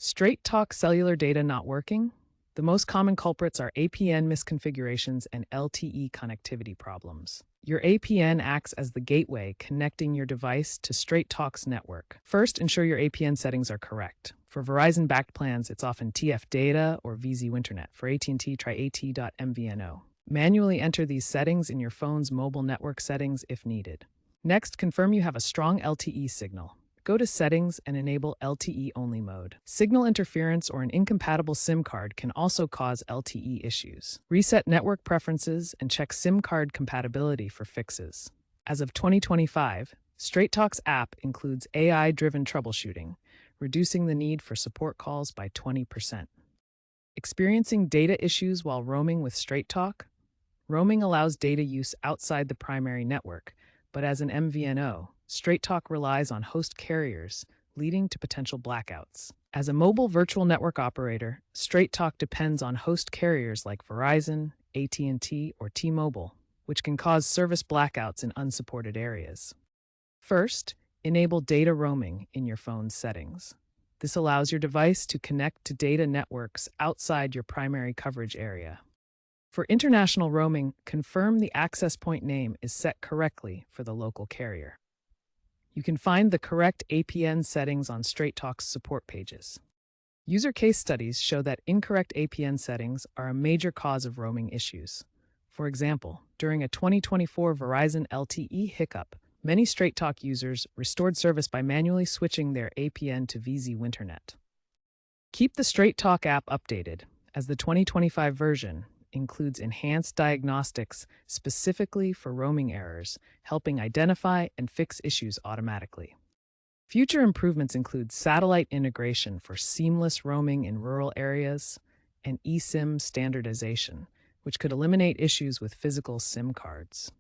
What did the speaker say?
Straight talk cellular data not working? The most common culprits are APN misconfigurations and LTE connectivity problems. Your APN acts as the gateway connecting your device to Straight Talk's network. First, ensure your APN settings are correct. For Verizon-backed plans, it's often TF Data or VZ Winternet. For AT&T, try at.mvno. Manually enter these settings in your phone's mobile network settings if needed. Next, confirm you have a strong LTE signal. Go to Settings and enable LTE-only mode. Signal interference or an incompatible SIM card can also cause LTE issues. Reset network preferences and check SIM card compatibility for fixes. As of 2025, Straight Talk's app includes AI-driven troubleshooting, reducing the need for support calls by 20%. Experiencing data issues while roaming with Straight Talk? Roaming allows data use outside the primary network, but as an MVNO, Straight Talk relies on host carriers, leading to potential blackouts. As a mobile virtual network operator, Straight Talk depends on host carriers like Verizon, AT&T, or T-Mobile, which can cause service blackouts in unsupported areas. First, enable data roaming in your phone's settings. This allows your device to connect to data networks outside your primary coverage area. For international roaming, confirm the access point name is set correctly for the local carrier. You can find the correct APN settings on Straight Talk's support pages. User case studies show that incorrect APN settings are a major cause of roaming issues. For example, during a 2024 Verizon LTE hiccup, many Straight Talk users restored service by manually switching their APN to VZ Winternet. Keep the Straight Talk app updated, as the 2025 version includes enhanced diagnostics specifically for roaming errors, helping identify and fix issues automatically. Future improvements include satellite integration for seamless roaming in rural areas and eSIM standardization, which could eliminate issues with physical SIM cards.